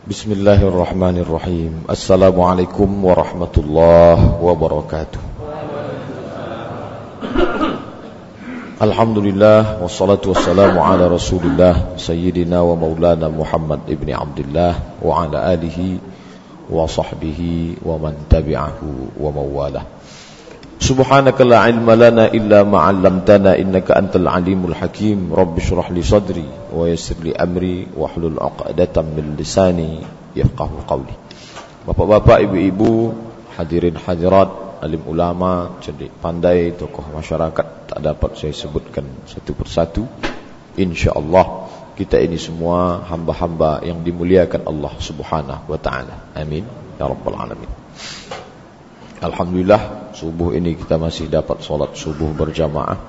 Bismillahirrahmanirrahim. Assalamualaikum warahmatullahi wabarakatuh. Alhamdulillah wassalatu wassalamu ala Rasulillah sayyidina wa maulana Muhammad ibni Abdullah wa ala alihi wa sahbihi wa man tabi'ahu wa mawalah. Subhanaka la ilma lana illa ma 'allamtana innaka antal alimul hakim. Rabbi shrah li sadri wa yassir li amri wahlul 'uqdatam min lisani yafqahu qawli. Bapak-bapak, ibu-ibu, hadirin hadirat, alim ulama, cerdik pandai, tokoh masyarakat, tak dapat saya sebutkan satu persatu. Insyaallah kita ini semua hamba-hamba yang dimuliakan Allah Subhanahu wa taala. Amin ya rabbal alamin. Alhamdulillah, subuh ini kita masih dapat solat subuh berjamaah.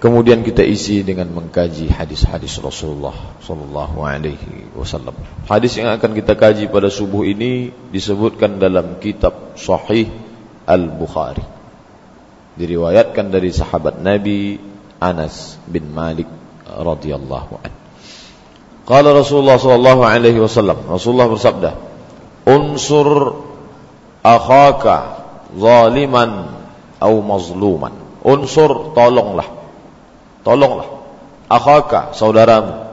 Kemudian kita isi dengan mengkaji hadis-hadis Rasulullah sallallahu alaihi wasallam. Hadis yang akan kita kaji pada subuh ini disebutkan dalam kitab Sahih Al-Bukhari. Diriwayatkan dari sahabat Nabi Anas bin Malik radhiyallahu anhu. Qala Rasulullah sallallahu alaihi wasallam, Rasulullah bersabda, "Unsur akhaka zaliman au mazluman." Unsur, tolonglah akhaka, saudaramu,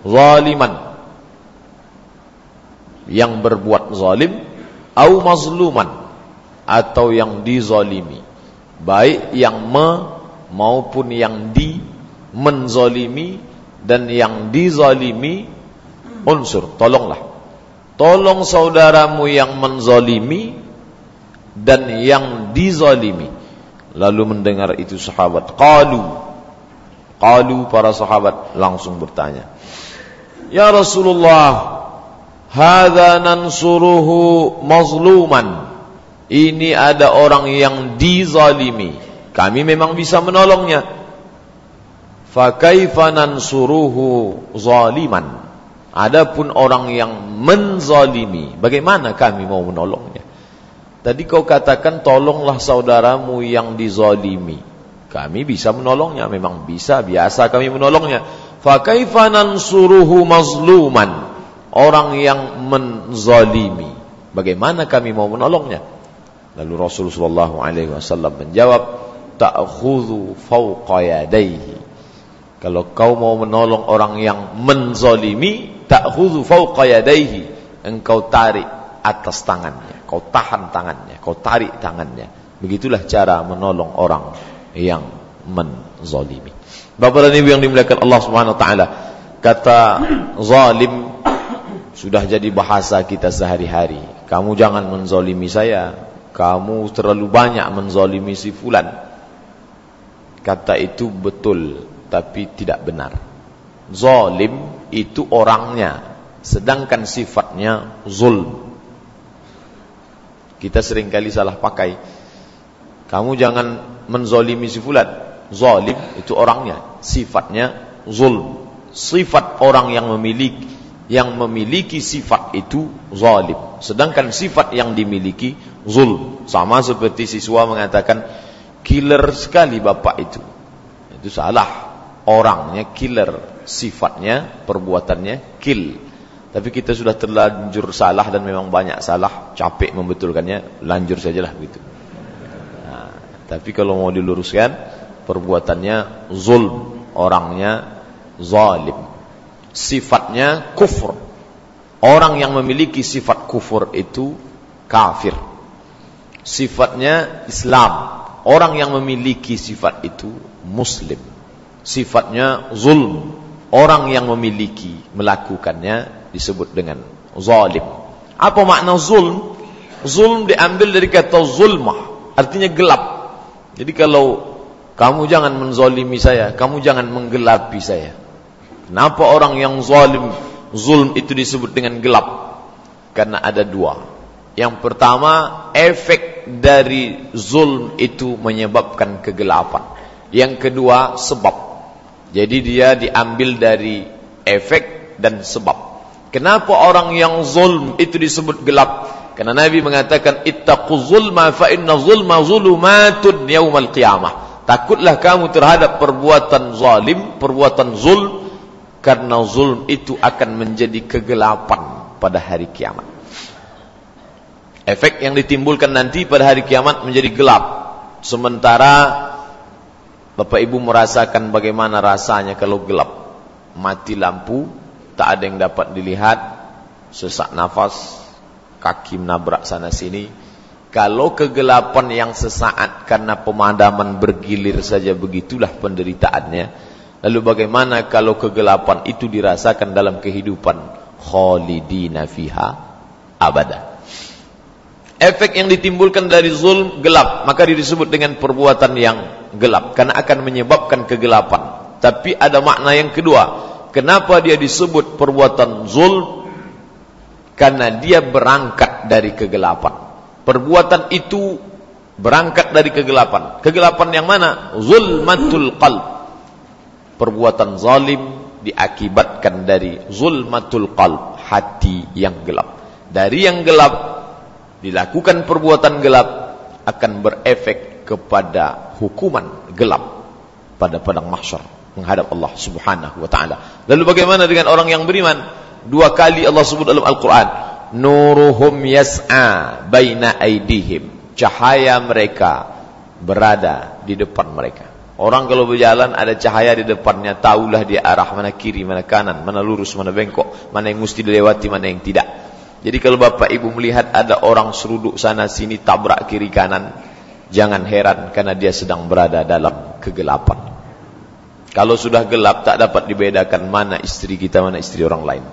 zaliman, yang berbuat zalim, au mazluman, atau yang dizalimi, baik yang maupun yang menzalimi, dan yang dizalimi. Unsur, tolonglah, tolong saudaramu yang menzalimi dan yang dizalimi. Lalu mendengar itu sahabat, qalu, para sahabat langsung bertanya, "Ya Rasulullah, hadza nansuruhu mazluman." Ini ada orang yang dizalimi, kami memang bisa menolongnya. Fa kaifa nansuruhu zaliman? Adapun orang yang menzalimi, bagaimana kami mau menolongnya? Tadi kau katakan tolonglah saudaramu yang dizalimi, kami bisa menolongnya, memang bisa, biasa kami menolongnya. Fa kaifa nansuruhu mazluman? Orang yang menzalimi, bagaimana kami mau menolongnya? Lalu Rasulullah SAW menjawab, ta'khudhu fawqa yadayhi. Kalau kau mau menolong orang yang menzalimi, ta'khudhu fawqa yadayhi, engkau tarik atas tangannya, kau tahan tangannya, kau tarik tangannya. Begitulah cara menolong orang yang menzalimi. Bapak dan Ibu yang dimuliakan Allah Subhanahu wa taala, kata zalim sudah jadi bahasa kita sehari-hari. Kamu jangan menzalimi saya, kamu terlalu banyak menzalimi si fulan. Kata itu betul, tapi tidak benar. Zalim itu orangnya, sedangkan sifatnya zulm. Kita seringkali salah pakai. Kamu jangan menzalimi si fulan. Zalim itu orangnya, sifatnya zulm. Sifat orang yang memiliki sifat itu zalim, sedangkan sifat yang dimiliki zulm. Sama seperti siswa mengatakan, killer sekali bapak itu. Itu salah. Orangnya killer, sifatnya, perbuatannya kill. Tapi kita sudah terlanjur salah dan memang banyak salah, capek membetulkannya, lanjur sajalah begitu. Nah, tapi kalau mau diluruskan, perbuatannya zulm, orangnya zalim, sifatnya kufur. Orang yang memiliki sifat kufur itu kafir. Sifatnya Islam. Orang yang memiliki sifat itu muslim. Sifatnya zulm. Orang yang memiliki, melakukannya disebut dengan zalim. Apa makna zulm? Zulm diambil dari kata zulmah, artinya gelap. Jadi kalau kamu jangan menzalimi saya, kamu jangan menggelapi saya. Kenapa orang yang zalim, zulm itu disebut dengan gelap? Karena ada dua. Yang pertama, efek dari zulm itu menyebabkan kegelapan. Yang kedua, sebab. Jadi dia diambil dari efek dan sebab. Kenapa orang yang zulm itu disebut gelap? Karena Nabi mengatakan, ittaqu zulma fa inna zulma zulumatun yaumal qiyamah. Takutlah kamu terhadap perbuatan zalim, perbuatan zulm, karena zulm itu akan menjadi kegelapan pada hari kiamat. Efek yang ditimbulkan nanti pada hari kiamat menjadi gelap. Sementara Bapak Ibu merasakan bagaimana rasanya kalau gelap. Mati lampu, tak ada yang dapat dilihat, sesak nafas, kaki menabrak sana sini. Kalau kegelapan yang sesaat karena pemadaman bergilir saja begitulah penderitaannya. Lalu bagaimana kalau kegelapan itu dirasakan dalam kehidupan? Khalidina fiha abada. Efek yang ditimbulkan dari zulm gelap, maka disebut dengan perbuatan yang gelap karena akan menyebabkan kegelapan. Tapi ada makna yang kedua. Kenapa dia disebut perbuatan zulm? Karena dia berangkat dari kegelapan. Perbuatan itu berangkat dari kegelapan. Kegelapan yang mana? Zulmatul qalb. Perbuatan zalim diakibatkan dari zulmatul qalb, hati yang gelap. Dari yang gelap dilakukan perbuatan gelap akan berefek kepada hukuman gelap pada padang mahsyar menghadap Allah Subhanahu wa taala. Lalu bagaimana dengan orang yang beriman? 2 kali Allah sebut dalam Al-Qur'an, nuruhum yas'a baina aydihim. Cahaya mereka berada di depan mereka. Orang kalau berjalan ada cahaya di depannya, tahulah dia arah mana kiri, mana kanan, mana lurus, mana bengkok, mana yang mesti dilewati, mana yang tidak. Jadi kalau Bapak Ibu melihat ada orang seruduk sana sini, tabrak kiri kanan, jangan heran karena dia sedang berada dalam kegelapan. Kalau sudah gelap tak dapat dibedakan mana istri kita, mana istri orang lain.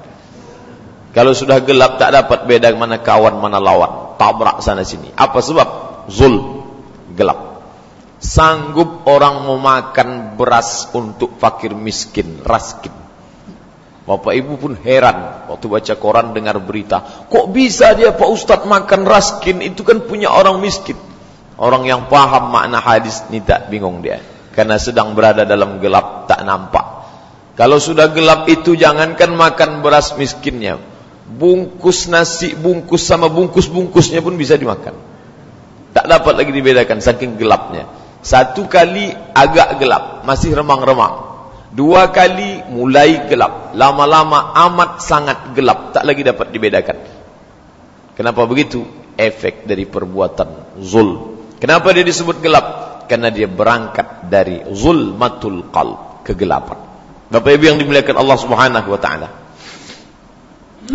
Kalau sudah gelap tak dapat beda mana kawan, mana lawan, tabrak sana sini. Apa sebab? Zulm, gelap. Sanggup orang memakan beras untuk fakir miskin, raskin. Bapak Ibu pun heran waktu baca koran dengar berita, kok bisa dia Pak Ustadz makan raskin, itu kan punya orang miskin. Orang yang paham makna hadis ini tak bingung dia, karena sedang berada dalam gelap tak nampak. Kalau sudah gelap itu jangankan makan beras miskinnya, bungkus nasi, bungkus sama bungkus-bungkusnya pun bisa dimakan. Tak dapat lagi dibedakan saking gelapnya. 1 kali agak gelap, masih remang-remang. 2 kali mulai gelap, lama-lama amat sangat gelap, tak lagi dapat dibedakan. Kenapa begitu? Efek dari perbuatan zulm. Kenapa dia disebut gelap? Karena dia berangkat dari zulmatul qalb, kegelapan. Bapak Ibu yang dimuliakan Allah Subhanahu wa taala.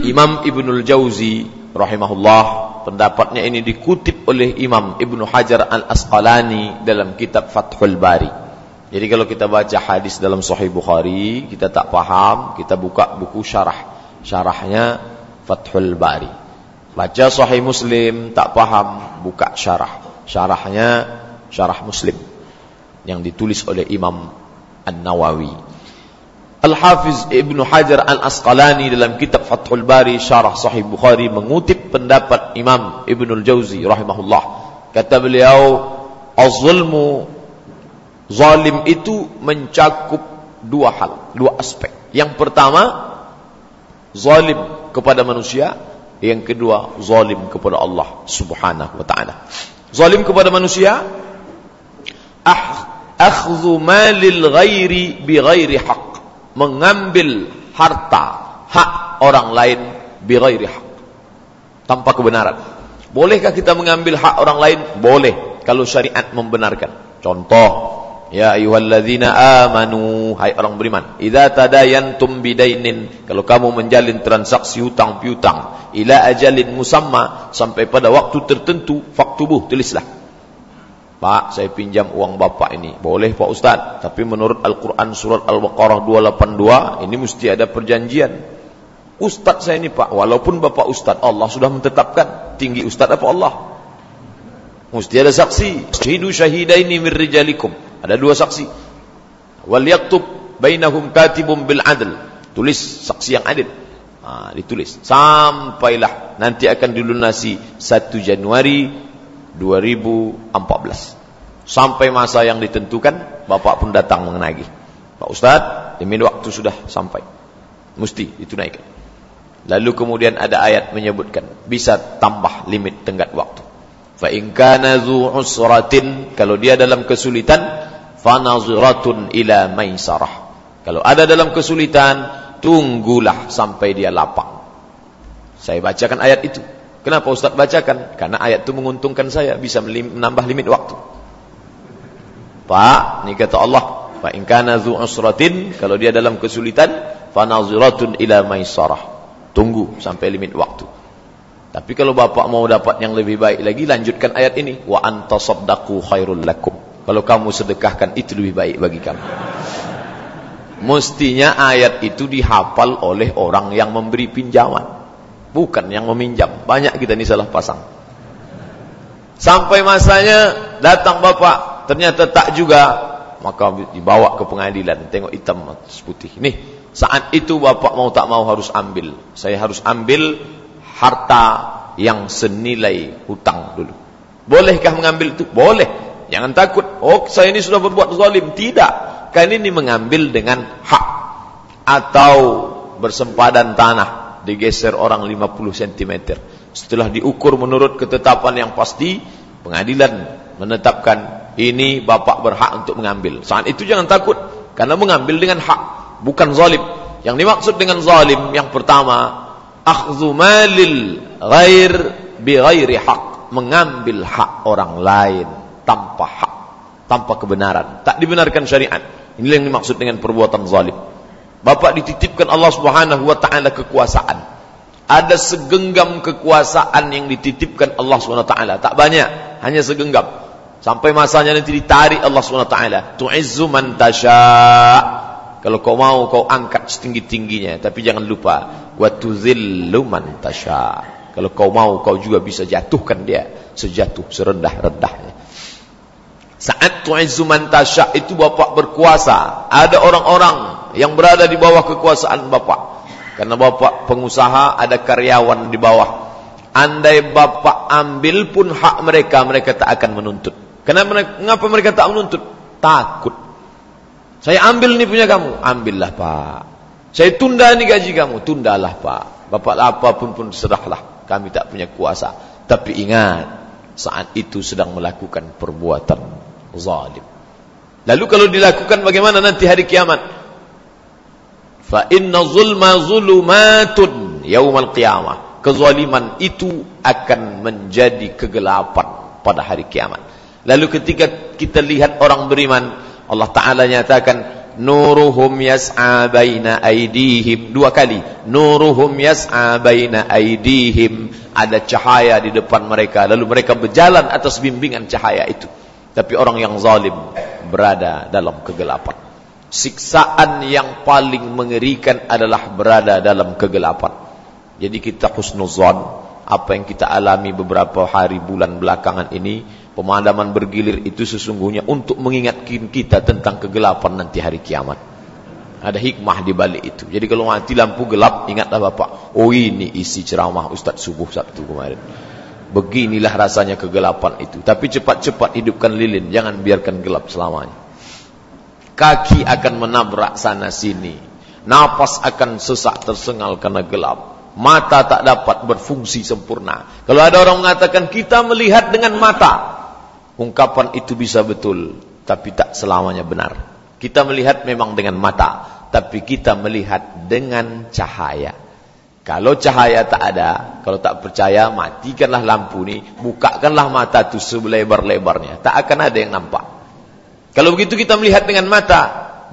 Imam Ibnul Jauzi rahimahullah, pendapatnya ini dikutip oleh Imam Ibnu Hajar Al-Asqalani dalam kitab Fathul Bari. Jadi kalau kita baca hadis dalam Sahih Bukhari, kita tak paham, kita buka buku syarahnya Fathul Bari. Baca Sahih Muslim, tak paham, buka syarahnya Syarah Muslim yang ditulis oleh Imam An-Nawawi. Al-Hafiz Ibnu Hajar Al-Asqalani dalam kitab Fathul Bari Syarah Sahih Bukhari mengutip pendapat Imam Ibnul Jauzi rahimahullah. Kata beliau, az-zulmu, zalim itu mencakup 2 hal, 2 aspek. Yang pertama, zalim kepada manusia. Yang kedua, zalim kepada Allah Subhanahu wa taala. Zalim kepada manusia, akhdhu malil ghairi bi ghairi haqq, mengambil harta hak orang lain bi ghairi haqq, tanpa kebenaran. Bolehkah kita mengambil hak orang lain? Boleh, kalau syariat membenarkan. Contoh, ya ayyuhalladzina amanu, hai orang beriman, idza tadayantum bidainin, kalau kamu menjalin transaksi hutang piutang, ila ajalin musamma, sampai pada waktu tertentu, faktubuh, tulislah. Pak, saya pinjam uang bapak ini. Boleh Pak Ustaz, tapi menurut Al-Quran surat Al-Baqarah 282, ini mesti ada perjanjian. Ustaz saya ini Pak, walaupun bapak Ustaz, Allah sudah menetapkan tinggi Ustaz apa Allah. Mesti ada saksi. Syahidu syahidaini min rijalikum, ada 2 saksi. Wal yaktub bainahum katibun bil adl, tulis saksi yang adil. Ditulis sampailah nanti akan dilunasi 1 Januari 2014. Sampai masa yang ditentukan, bapak pun datang menagih. Pak Ustaz, demi waktu sudah sampai, mesti ditunaikan. Lalu kemudian ada ayat menyebutkan bisa tambah limit tenggat waktu. Fa in kana dzu usratin, kalau dia dalam kesulitan, fa naziratun ila maisarah. Kalau ada dalam kesulitan, tunggulah sampai dia lapang. Saya bacakan ayat itu. Kenapa Ustaz bacakan? Karena ayat itu menguntungkan saya, bisa menambah limit waktu. Pak, ini kata Allah, fa in kana dzu usratin, kalau dia dalam kesulitan, fa naziratun ila maisarah. Tunggu sampai limit waktu. Tapi kalau bapak mau dapat yang lebih baik lagi, lanjutkan ayat ini, wa antasaddaqu khairul lakum. Kalau kamu sedekahkan itu lebih baik bagi kamu. Mestinya ayat itu dihafal oleh orang yang memberi pinjaman, bukan yang meminjam. Banyak kita ini salah pasang. Sampai masanya datang bapak, ternyata tak juga, maka dibawa ke pengadilan. Tengok hitam atas putih. Nih, saat itu bapak mau tak mau harus ambil. Saya harus ambil harta yang senilai hutang dulu. Bolehkah mengambil itu? Boleh. Jangan takut. Oh, saya ini sudah berbuat zalim. Tidak. Kan ini mengambil dengan hak. Atau bersempadan tanah, digeser orang 50 cm. Setelah diukur menurut ketetapan yang pasti, pengadilan menetapkan ini bapak berhak untuk mengambil. Saat itu jangan takut, karena mengambil dengan hak, bukan zalim. Yang dimaksud dengan zalim yang pertama, akhdhu malil ghair bi ghairi haq, mengambil hak orang lain tanpa hak, tanpa kebenaran, tak dibenarkan syariat. Inilah yang dimaksud dengan perbuatan zalim. Bapak dititipkan Allah Subhanahu wa taala kekuasaan. Ada segenggam kekuasaan yang dititipkan Allah Subhanahu wa taala, tak banyak, hanya segenggam. Sampai masanya nanti ditarik Allah Subhanahu wa taala. Tu'izzu man tasya'. Kalau kau mau kau angkat setinggi-tingginya, tapi jangan lupa wa tuzillu man tasya'. Kalau kau mau kau juga bisa jatuhkan dia sejatuh serendah-rendahnya. Saat tu'izzu man tasya' itu bapak berkuasa. Ada orang-orang yang berada di bawah kekuasaan bapak. Karena bapak pengusaha, ada karyawan di bawah. Andai bapak ambil pun hak mereka, mereka tak akan menuntut. Kenapa mereka tak menuntut? Takut. Saya ambil ni punya kamu, ambillah pak. Saya tunda ni gaji kamu, tundalah pak. Bapak apapun pun serahlah, kami tak punya kuasa. Tapi ingat, saat itu sedang melakukan perbuatan zalim. Lalu kalau dilakukan bagaimana nanti hari kiamat? Fa inna zulma zulumatun yaumal qiyamah. Kezaliman itu akan menjadi kegelapan pada hari kiamat. Lalu ketika kita lihat orang beriman, Allah Ta'ala nyatakan, nuruhum yas'a baina aydihim. 2 kali, nuruhum yas'a baina aydihim. Ada cahaya di depan mereka, lalu mereka berjalan atas bimbingan cahaya itu. Tapi orang yang zalim berada dalam kegelapan. Siksaan yang paling mengerikan adalah berada dalam kegelapan. Jadi kita husnuzan, apa yang kita alami beberapa hari bulan belakangan ini, pemadaman bergilir itu sesungguhnya untuk mengingatkan kita tentang kegelapan nanti hari kiamat. Ada hikmah di balik itu. Jadi kalau mati lampu gelap, ingatlah bapak, oh ini isi ceramah Ustaz subuh Sabtu kemarin. Beginilah rasanya kegelapan itu. Tapi cepat-cepat hidupkan lilin, jangan biarkan gelap selamanya. Kaki akan menabrak sana sini, napas akan sesak tersengal karena gelap, mata tak dapat berfungsi sempurna. Kalau ada orang mengatakan kita melihat dengan mata, ungkapan itu bisa betul, tapi tak selamanya benar. Kita melihat memang dengan mata, tapi kita melihat dengan cahaya. Kalau cahaya tak ada, kalau tak percaya, matikanlah lampu ni, bukakanlah mata tu selebar-lebarnya, tak akan ada yang nampak. Kalau begitu kita melihat dengan mata,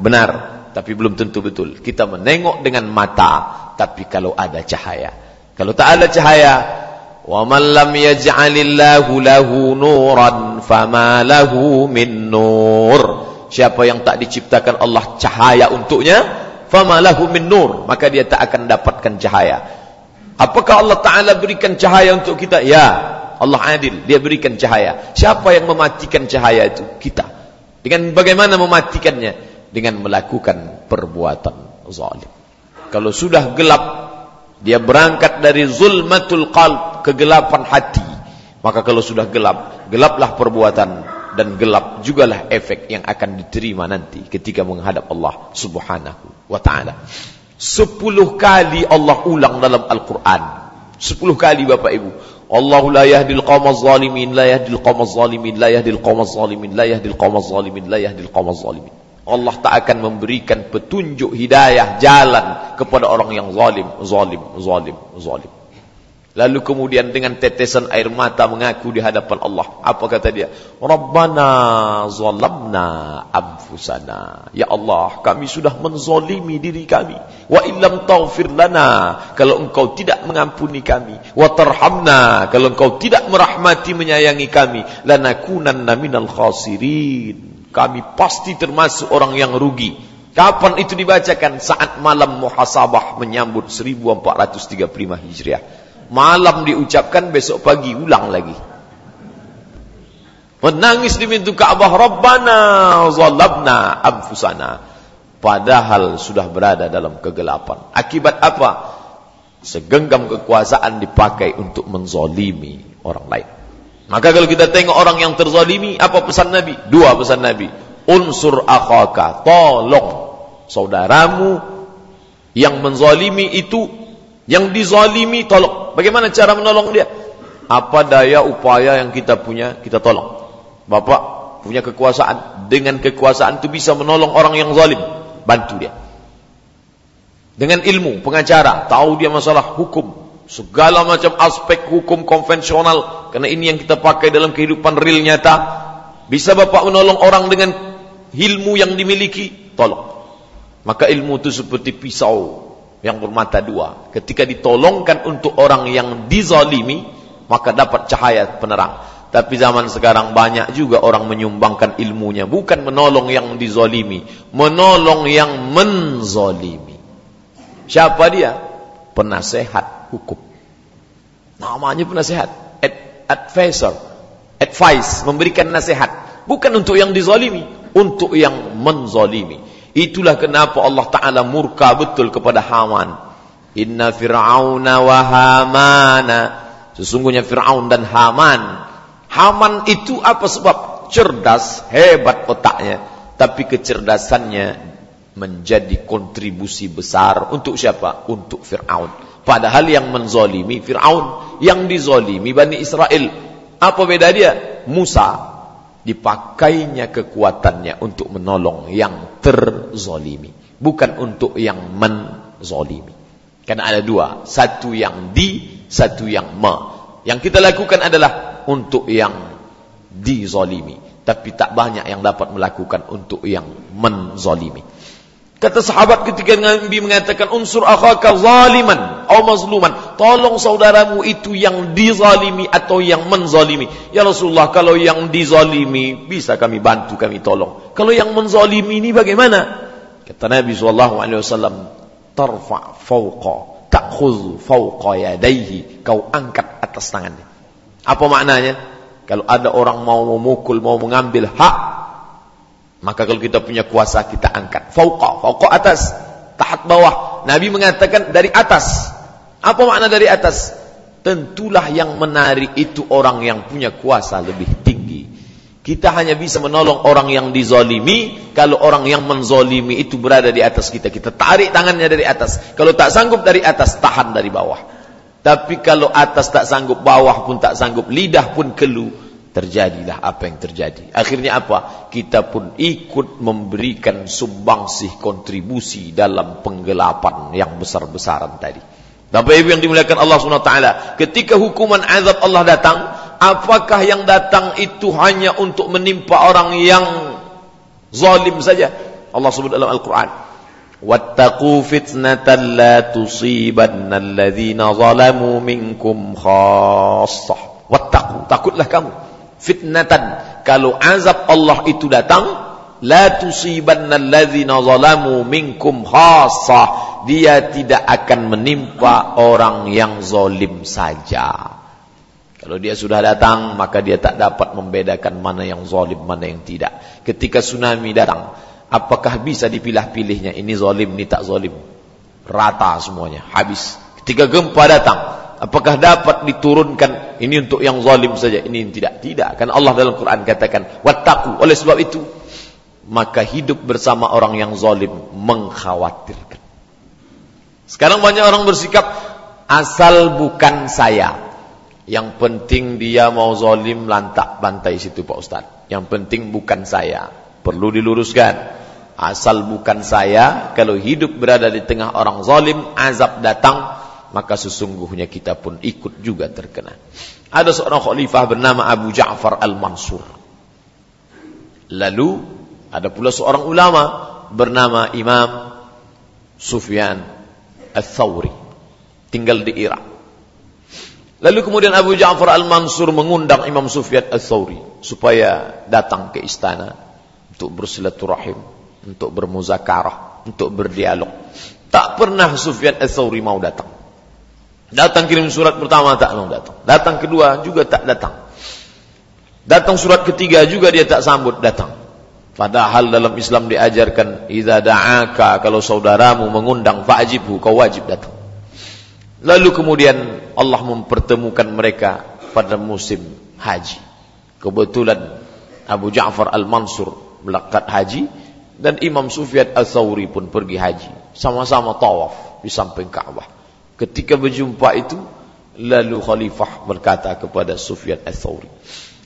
benar, tapi belum tentu betul. Kita menengok dengan mata, tapi kalau ada cahaya. Kalau tak ada cahaya, wa man lam yaj'alillahu lahu nuran fama lahu min nur. Siapa yang tak diciptakan Allah cahaya untuknya, fama lahu min nur, maka dia tak akan dapatkan cahaya. Apakah Allah Ta'ala berikan cahaya untuk kita? Ya, Allah adil, dia berikan cahaya. Siapa yang mematikan cahaya itu? Kita. Dengan bagaimana mematikannya? Dengan melakukan perbuatan zalim. Kalau sudah gelap, dia berangkat dari zulmatul qalb, kegelapan hati. Maka kalau sudah gelap, gelaplah perbuatan, dan gelap jugalah efek yang akan diterima nanti ketika menghadap Allah Subhanahu wa ta'ala. 10 kali Allah ulang dalam Al-Quran. 10 kali Bapak Ibu. Allahu la yahdil qawmaz zalimin, la yahdil qawmaz zalimin, la yahdil qawmaz zalimin, la yahdil qawmaz zalimin, la yahdil qawmaz zalimin. Allah tak akan memberikan petunjuk hidayah jalan kepada orang yang zalim. Lalu kemudian dengan tetesan air mata mengaku di hadapan Allah. Apa kata dia? Rabbana zalamna anfusana. Ya Allah, kami sudah menzalimi diri kami. Wa illam taghfir lana, kalau engkau tidak mengampuni kami. Wa tarhamna, kalau engkau tidak merahmati menyayangi kami. Lanakunanna minal khasirin. Kami pasti termasuk orang yang rugi. Kapan itu dibacakan? Saat malam muhasabah menyambut 1435 Hijriah. Malam diucapkan, besok pagi ulang lagi. Menangis di pintu Ka'bah, Rabbana zalamna anfusana. Padahal sudah berada dalam kegelapan. Akibat apa? Segenggam kekuasaan dipakai untuk menzalimi orang lain. Maka kalau kita tengok orang yang terzalimi, apa pesan Nabi? Dua pesan Nabi. Unsur akhaka, tolong saudaramu yang menzalimi itu, yang dizalimi tolong. Bagaimana cara menolong dia? Apa daya upaya yang kita punya, kita tolong. Bapak punya kekuasaan, dengan kekuasaan itu bisa menolong orang yang zalim, bantu dia. Dengan ilmu, pengacara, tahu dia masalah hukum, segala macam aspek hukum konvensional, karena ini yang kita pakai dalam kehidupan real nyata. Bisa Bapak menolong orang dengan ilmu yang dimiliki, tolong. Maka ilmu itu seperti pisau yang bermata dua. Ketika ditolongkan untuk orang yang dizalimi, maka dapat cahaya penerang. Tapi zaman sekarang banyak juga orang menyumbangkan ilmunya, bukan menolong yang dizalimi, menolong yang menzalimi. Siapa dia? Penasehat hukum. Namanya penasehat, advisor, advice, memberikan nasihat, bukan untuk yang dizalimi, untuk yang menzalimi. Itulah kenapa Allah Ta'ala murka betul kepada Haman. Inna Fir'auna wa Hamana. Sesungguhnya Fir'aun dan Haman. Haman itu apa sebab? Cerdas, hebat otaknya. Tapi kecerdasannya menjadi kontribusi besar. Untuk siapa? Untuk Fir'aun. Padahal yang menzalimi Fir'aun, yang dizalimi Bani Israel. Apa beda dia? Musa. Dipakainya kekuatannya untuk menolong yang terzalimi, bukan untuk yang menzalimi. Karena ada dua, satu yang di, satu yang me. Yang kita lakukan adalah untuk yang dizalimi, tapi tak banyak yang dapat melakukan untuk yang menzalimi. Kata sahabat ketika Nabi mengatakan unsur akhaka zaliman atau mazluman, tolong saudaramu itu yang dizalimi atau yang menzalimi. Ya Rasulullah, kalau yang dizalimi bisa kami bantu, kami tolong. Kalau yang menzalimi ini bagaimana? Kata Nabi SAW, tarfa fawqa, ta'khudh fawqa yadayhi, kau angkat atas tangannya. Apa maknanya? Kalau ada orang mau memukul, mau mengambil hak, maka kalau kita punya kuasa, kita angkat. Fauqa atas, tahat bawah. Nabi mengatakan dari atas. Apa makna dari atas? Tentulah yang menarik itu orang yang punya kuasa lebih tinggi. Kita hanya bisa menolong orang yang dizalimi kalau orang yang menzalimi itu berada di atas kita. Kita tarik tangannya dari atas. Kalau tak sanggup dari atas, tahan dari bawah. Tapi kalau atas tak sanggup, bawah pun tak sanggup, lidah pun kelu, terjadilah apa yang terjadi. Akhirnya apa? Kita pun ikut memberikan sumbangsih kontribusi dalam penggelapan yang besar-besaran tadi. Bapak Ibu yang dimuliakan Allah SWT, ketika hukuman azab Allah datang, apakah yang datang itu hanya untuk menimpa orang yang zalim saja? Allah sebut dalam Al-Quran, wattaqu fitnatan la tusibanna alladhina zalamu minkum khassah. Wattaqu, takutlah kamu. Fitnatan, kalau azab Allah itu datang, la tusibanna alladzina zalamu minkum khassah, dia tidak akan menimpa orang yang zalim saja. Kalau dia sudah datang, maka dia tak dapat membedakan mana yang zalim, mana yang tidak. Ketika tsunami datang, apakah bisa dipilah-pilihnya, ini zalim, ini tak zalim? Rata semuanya, habis. Ketika gempa datang, apakah dapat diturunkan ini untuk yang zalim saja, ini tidak? Tidak. Karena Allah dalam Quran katakan wattaqu. Oleh sebab itu, maka hidup bersama orang yang zalim mengkhawatirkan. Sekarang banyak orang bersikap asal bukan saya. Yang penting dia mau zalim, lantak bantai situ Pak Ustaz. Yang penting bukan saya. Perlu diluruskan. asal bukan saya, kalau hidup berada di tengah orang zalim, azab datang, maka sesungguhnya kita pun ikut juga terkena. Ada seorang khalifah bernama Abu Ja'far Al-Mansur. Lalu ada pula seorang ulama bernama Imam Sufyan Ats-Tsauri, tinggal di Irak. Lalu kemudian Abu Ja'far Al-Mansur mengundang Imam Sufyan Ats-Tsauri supaya datang ke istana untuk bersilaturahim, untuk bermuzakarah, untuk berdialog. Tak pernah Sufyan Ats-Tsauri mau datang. Datang kirim surat pertama tak mau datang. Datang kedua juga tak datang. Datang surat ketiga juga dia tak sambut datang. Padahal dalam Islam diajarkan, idza da'aka, kalau saudaramu mengundang fa'jibhu, kau wajib datang. Lalu kemudian Allah mempertemukan mereka pada musim haji. Kebetulan Abu Ja'far Al-Mansur melakukan haji dan Imam Sufyan Ats-Tsauri pun pergi haji. Sama-sama tawaf di samping Ka'bah. Ketika berjumpa itu, lalu khalifah berkata kepada Sufyan Ats-Tsauri,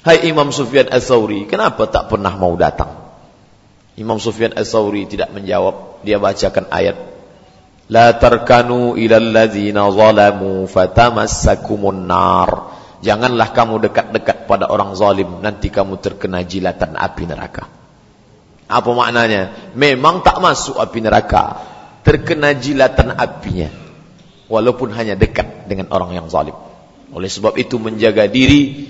"Hai Imam Sufyan Ats-Tsauri, kenapa tak pernah mau datang?" Imam Sufyan Ats-Tsauri tidak menjawab. Dia bacakan ayat, "La tarkanu ilal ladzina zalamu fatamassakumun nar." Janganlah kamu dekat-dekat pada orang zalim, nanti kamu terkena jilatan api neraka. Apa maknanya? Memang tak masuk api neraka, terkena jilatan apinya, walaupun hanya dekat dengan orang yang zalim. Oleh sebab itu menjaga diri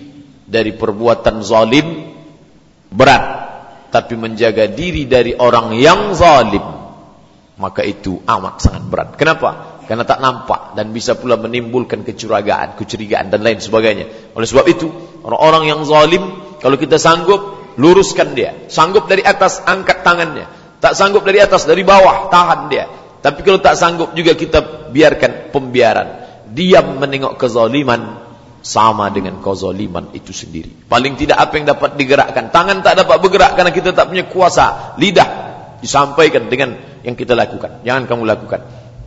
dari perbuatan zalim berat, tapi menjaga diri dari orang yang zalim, maka itu amat sangat berat. Kenapa? Karena tak nampak dan bisa pula menimbulkan kecurigaan dan lain sebagainya. Oleh sebab itu, orang-orang yang zalim, kalau kita sanggup, luruskan dia. Sanggup dari atas, angkat tangannya. Tak sanggup dari atas, dari bawah, tahan dia. Tapi kalau tak sanggup juga, kita biarkan pembiaran. Diam menengok kezaliman sama dengan kezaliman itu sendiri. Paling tidak apa yang dapat digerakkan. Tangan tak dapat bergerak karena kita tak punya kuasa. Lidah disampaikan dengan yang kita lakukan. Jangan kamu lakukan.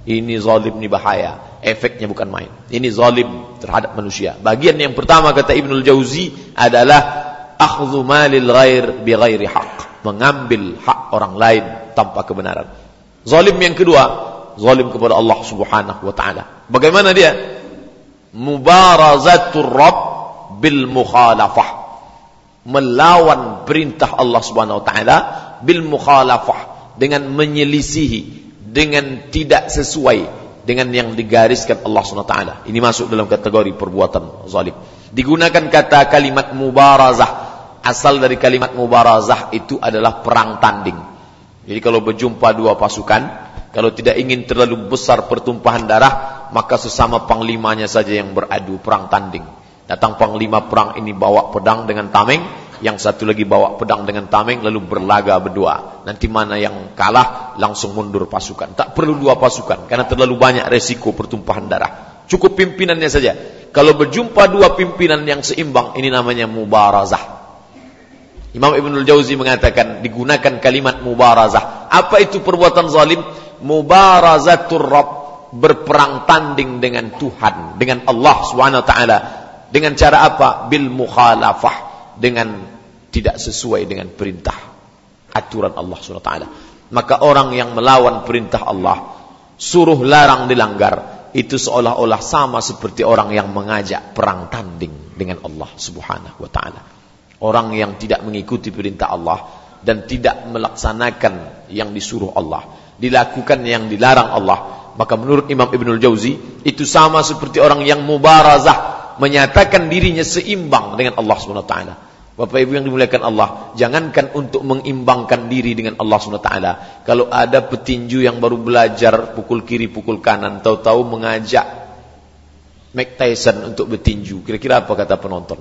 Ini zalim, ini bahaya. Efeknya bukan main. Ini zalim terhadap manusia. Bagian yang pertama kata Ibnul Jauzi adalah akhdhu malil ghair bi ghairi haq. Mengambil hak orang lain tanpa kebenaran. Zalim yang kedua, zalim kepada Allah Subhanahu wa taala. Bagaimana dia? Mubarazatur Rabb bil mukhalafah. Melawan perintah Allah Subhanahu wa taala bil mukhalafah, dengan menyelisihi, dengan tidak sesuai dengan yang digariskan Allah SWT. Ini masuk dalam kategori perbuatan zalim. Digunakan kata kalimat mubarazah. Asal dari kalimat mubarazah itu adalah perang tanding. Jadi kalau berjumpa dua pasukan, kalau tidak ingin terlalu besar pertumpahan darah, maka sesama panglimanya saja yang beradu, perang tanding. Datang panglima perang ini bawa pedang dengan tameng, yang satu lagi bawa pedang dengan tameng, lalu berlaga berdua. Nanti mana yang kalah, langsung mundur pasukan. Tak perlu dua pasukan, karena terlalu banyak resiko pertumpahan darah. Cukup pimpinannya saja. Kalau berjumpa dua pimpinan yang seimbang, ini namanya mubarazah. Imam Ibnul Jauzi mengatakan, digunakan kalimat mubarazah. Apa itu perbuatan zalim? Mubarazatur Rabb, berperang tanding dengan Tuhan, dengan Allah SWT. Dengan cara apa? Bil mukhalafah, dengan tidak sesuai dengan perintah aturan Allah SWT. Maka orang yang melawan perintah Allah, suruh larang dilanggar, itu seolah-olah sama seperti orang yang mengajak perang tanding dengan Allah Subhanahu wa taala. Orang yang tidak mengikuti perintah Allah dan tidak melaksanakan yang disuruh Allah, dilakukan yang dilarang Allah, maka menurut Imam Ibnul Jauzi itu sama seperti orang yang mubarazah, menyatakan dirinya seimbang dengan Allah Subhanahu wa taala. Bapak Ibu yang dimuliakan Allah, jangankan untuk mengimbangkan diri dengan Allah SWT. Kalau ada petinju yang baru belajar pukul kiri, pukul kanan, tahu-tahu mengajak Mike Tyson untuk bertinju, kira-kira apa kata penonton?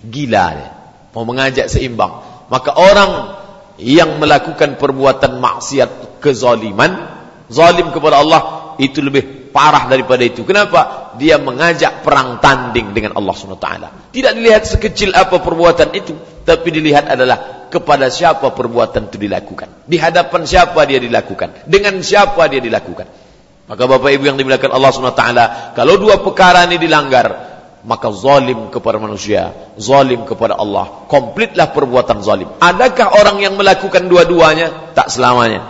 Gila dia, mau mengajak seimbang. Maka orang yang melakukan perbuatan maksiat, kezaliman, zalim kepada Allah, itu lebih parah daripada itu. Kenapa? Dia mengajak perang tanding dengan Allah SWT. Tidak dilihat sekecil apa perbuatan itu, tapi dilihat adalah kepada siapa perbuatan itu dilakukan, di hadapan siapa dia dilakukan, dengan siapa dia dilakukan. Maka Bapak Ibu yang dimuliakan Allah SWT, kalau dua perkara ini dilanggar, maka zalim kepada manusia, zalim kepada Allah. Komplitlah perbuatan zalim. Adakah orang yang melakukan dua-duanya? Tak selamanya.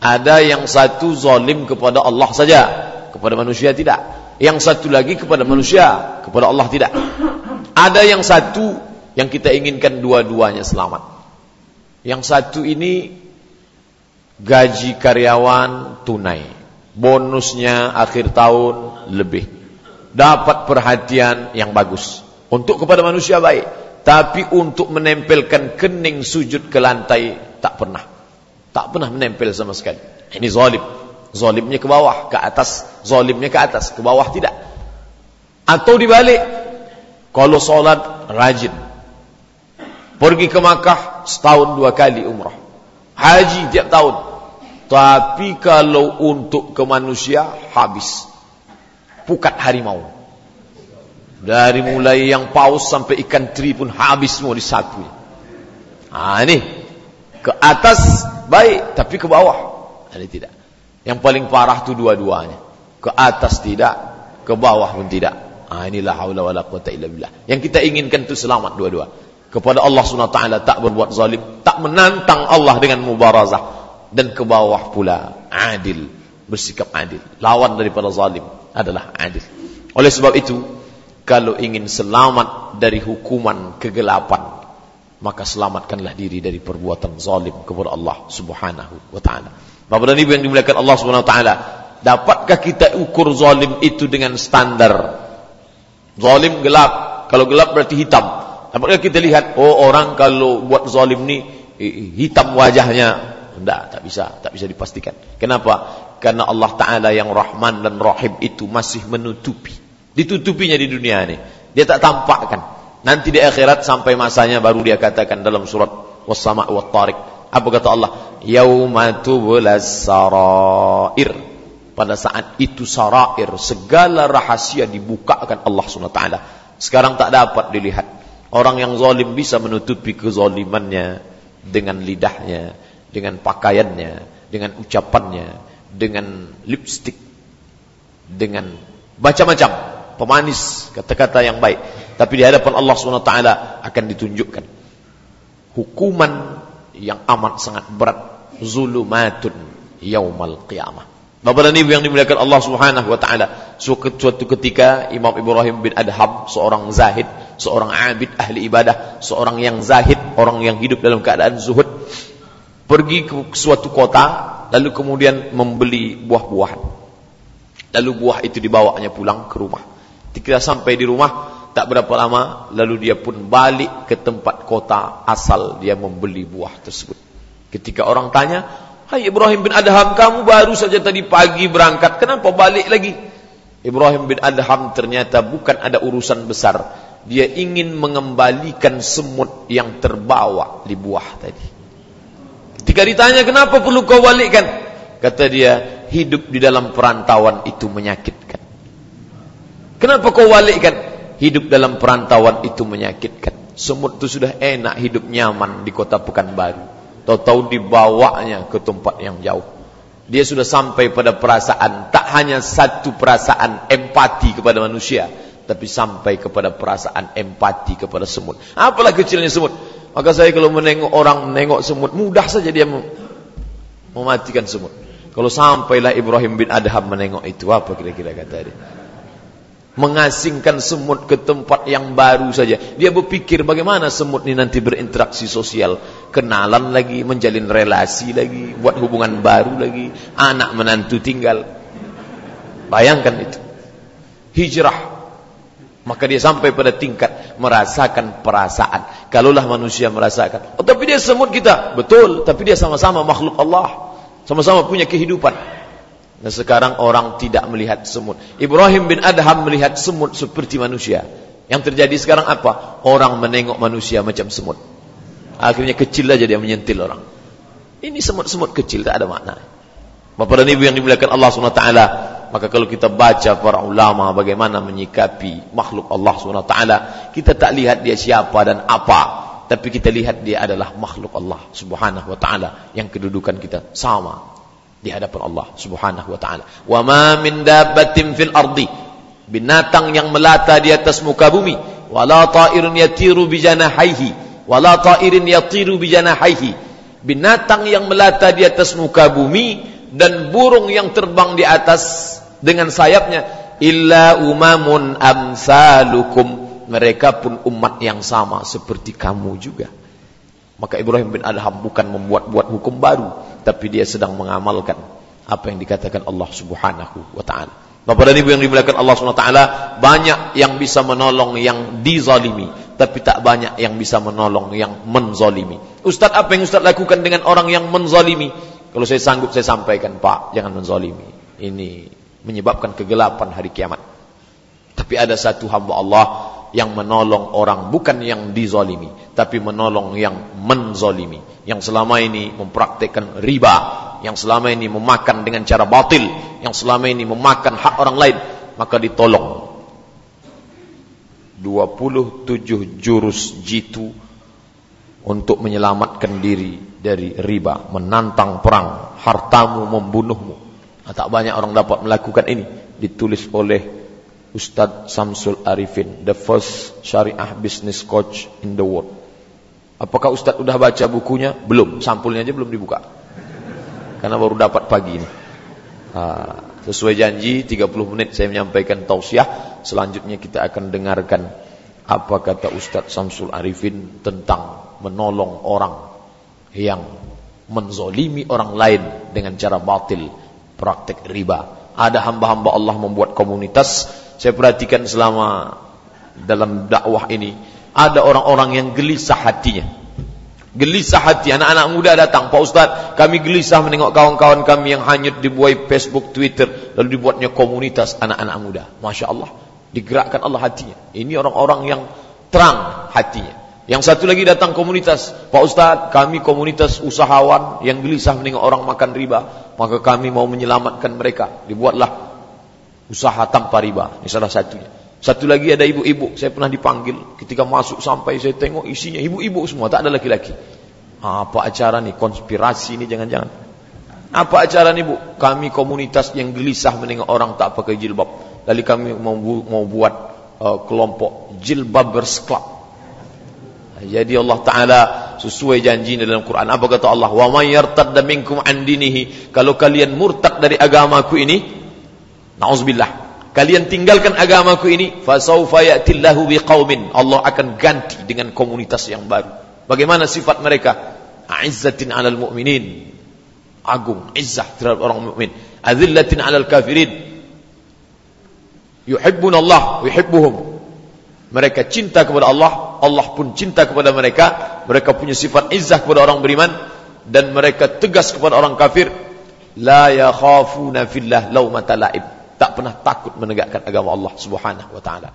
Ada yang satu zalim kepada Allah saja, kepada manusia tidak. Yang satu lagi kepada manusia, kepada Allah tidak. Ada yang satu yang kita inginkan dua-duanya selamat. Yang satu ini gaji karyawan tunai, bonusnya akhir tahun lebih, dapat perhatian yang bagus. Untuk kepada manusia baik, tapi untuk menempelkan kening sujud ke lantai tak pernah menempel sama sekali. Ini zalim. Zalimnya ke bawah, ke atas. Zalimnya ke atas, ke bawah tidak. Atau dibalik, kalau solat rajin, pergi ke Makkah setahun 2 kali umrah, haji tiap tahun, tapi kalau untuk ke manusia habis. Pukat harimau, dari mulai yang paus sampai ikan teri pun habis semua disapu. Ini ke atas baik, tapi ke bawah ini tidak. Yang paling parah itu dua-duanya, ke atas tidak, ke bawah pun tidak. Inilah haula wala quwata illa billah. Yang kita inginkan itu selamat dua-dua. Kepada Allah SWT tak berbuat zalim, tak menantang Allah dengan mubarazah, dan ke bawah pula adil, bersikap adil. Lawan daripada zalim adalah adil. Oleh sebab itu, kalau ingin selamat dari hukuman kegelapan, maka selamatkanlah diri dari perbuatan zalim kepada Allah Subhanahu wa taala. Bapak dan Ibu yang dimuliakan Allah Subhanahu wa taala, dapatkah kita ukur zalim itu dengan standar zalim gelap? Kalau gelap berarti hitam. Dapatkah kita lihat, orang kalau buat zalim ni hitam wajahnya? Tak bisa dipastikan. Kenapa? Karena Allah Ta'ala yang Rahman dan Rahim itu masih menutupi. Ditutupinya di dunia ini. Dia tak tampakkan. Nanti di akhirat sampai masanya baru dia katakan dalam surat Was-Sama' wat-Tariq. Apa kata Allah? Yauma tublas sarair. Pada saat itu sarair, segala rahasia dibukakan Allah SWT. Sekarang tak dapat dilihat. Orang yang zalim bisa menutupi kezalimannya dengan lidahnya, dengan pakaiannya, dengan ucapannya, dengan lipstik, dengan macam-macam pemanis kata-kata yang baik. Tapi di hadapan Allah SWT akan ditunjukkan hukuman yang amat sangat berat. Zulumatun yaumal qiyamah. Bapak dan Ibu yang dimuliakan Allah Subhanahu wa taala, suatu ketika Imam Ibrahim bin Adham, seorang zahid, seorang abid ahli ibadah, seorang yang zahid, orang yang hidup dalam keadaan zuhud, pergi ke suatu kota, lalu kemudian membeli buah-buahan. Lalu buah itu dibawanya pulang ke rumah. Ketika sampai di rumah, tak berapa lama, lalu dia pun balik ke tempat kota asal dia membeli buah tersebut. Ketika orang tanya, "Hai Ibrahim bin Adham, kamu baru saja tadi pagi berangkat, kenapa balik lagi?" Ibrahim bin Adham ternyata bukan ada urusan besar. Dia ingin mengembalikan semut yang terbawa di buah tadi. Ketika ditanya, "Kenapa perlu kau balikkan?" Kata dia, "Hidup di dalam perantauan itu menyakitkan." "Kenapa kau balikkan?" "Hidup dalam perantauan itu menyakitkan. Semut itu sudah enak hidup nyaman di kota Pekanbaru, tahu-tahu dibawanya ke tempat yang jauh. Dia sudah sampai pada perasaan, tak hanya satu perasaan empati kepada manusia, tapi sampai kepada perasaan empati kepada semut. Apalah kecilnya semut. Maka saya kalau menengok orang menengok semut, mudah saja dia mematikan semut. Kalau sampailah Ibrahim bin Adham menengok itu, apa kira-kira kata dia? Mengasingkan semut ke tempat yang baru saja. Dia berpikir bagaimana semut ini nanti berinteraksi sosial, kenalan lagi, menjalin relasi lagi, buat hubungan baru lagi, anak menantu tinggal. Bayangkan itu. Hijrah. Maka dia sampai pada tingkat merasakan perasaan. Kalaulah manusia merasakan, tapi dia semut kita. Betul, tapi dia sama-sama makhluk Allah, sama-sama punya kehidupan. Nah sekarang orang tidak melihat semut. Ibrahim bin Adham melihat semut seperti manusia. Yang terjadi sekarang apa? Orang menengok manusia macam semut. Akhirnya kecil aja dia menyentil orang. Ini semut-semut kecil, tak ada makna. Bapak dan Ibu yang dimuliakan Allah SWT, maka kalau kita baca para ulama bagaimana menyikapi makhluk Allah SWT, kita tak lihat dia siapa dan apa, tapi kita lihat dia adalah makhluk Allah Subhanahu wa taala yang kedudukan kita sama di hadapan Allah Subhanahu wa taala. Wa ma min dabbatin fil ardi binatang yang melata di atas muka bumi. Wala ta'irin yatiru bijanahaihi, wala ta'irin yatiru bijanahaihi. Binatang yang melata di atas muka bumi dan burung yang terbang di atas dengan sayapnya. Illa umamun amsalukum. Mereka pun umat yang sama seperti kamu juga. Maka Ibrahim bin Adham bukan membuat-buat hukum baru, tapi dia sedang mengamalkan apa yang dikatakan Allah Subhanahu wa ta'ala. Bapak dan Ibu yang dimuliakan Allah Subhanahu wa ta'ala, banyak yang bisa menolong yang dizalimi, tapi tak banyak yang bisa menolong yang menzalimi. Ustaz, apa yang Ustaz lakukan dengan orang yang menzalimi? Kalau saya sanggup saya sampaikan, Pak, jangan menzalimi. Ini menyebabkan kegelapan hari kiamat. Tapi ada satu hamba Allah yang menolong orang bukan yang dizalimi, tapi menolong yang menzalimi, yang selama ini mempraktikkan riba, yang selama ini memakan dengan cara batil, yang selama ini memakan hak orang lain, maka ditolong. 27 jurus jitu untuk menyelamatkan diri dari riba, menantang perang, hartamu membunuhmu. Tak banyak orang dapat melakukan ini. Ditulis oleh Ustaz Samsul Arifin, the first Syariah business coach in the world. Apakah Ustaz sudah baca bukunya? Belum, sampulnya aja belum dibuka. Karena baru dapat pagi ini. Sesuai janji 30 menit saya menyampaikan tausiah. Selanjutnya kita akan dengarkan apa kata Ustaz Samsul Arifin tentang menolong orang yang menzolimi orang lain dengan cara batil, praktek riba. Ada hamba-hamba Allah membuat komunitas. Saya perhatikan selama dalam dakwah ini, ada orang-orang yang gelisah hatinya. Gelisah hati, anak-anak muda datang, Pak Ustaz, kami gelisah menengok kawan-kawan kami yang hanyut dibuat Facebook, Twitter, lalu dibuatnya komunitas anak-anak muda. Masya Allah, digerakkan Allah hatinya. Ini orang-orang yang terang hatinya. Yang satu lagi datang komunitas, Pak Ustaz, kami komunitas usahawan yang gelisah menengok orang makan riba, maka kami mau menyelamatkan mereka. Dibuatlah usaha tanpa riba. Ini salah satunya. Satu lagi ada ibu-ibu. Saya pernah dipanggil. Ketika masuk sampai saya tengok isinya ibu-ibu semua. Tak ada laki-laki. Apa acara nih? Konspirasi ini jangan-jangan. Apa acara nih, Bu? Kami komunitas yang gelisah menengok orang tak pakai jilbab. Lalu kami mau buat kelompok Jilbabers Club. Jadi Allah Ta'ala sesuai janji dalam Quran. Apa kata Allah? Wa may yartadda minkum an dinihi. Kalau kalian murtad dari agamaku ini, na'udzubillah, kalian tinggalkan agamaku ini, fasawfa ya'tillahu biqaumin, Allah akan ganti dengan komunitas yang baru. Bagaimana sifat mereka? A'izzatin 'alal mu'minin, agung, izzah terhadap orang mukmin. Azillatin 'alal kafirin, yuhibbunallah wa yuhibbuhum. Mereka cinta kepada Allah, Allah pun cinta kepada mereka. Mereka punya sifat izzah kepada orang beriman, dan mereka tegas kepada orang kafir. La yakhafuna fillah laumata la'ib, tak pernah takut menegakkan agama Allah Subhanahu wa ta'ala.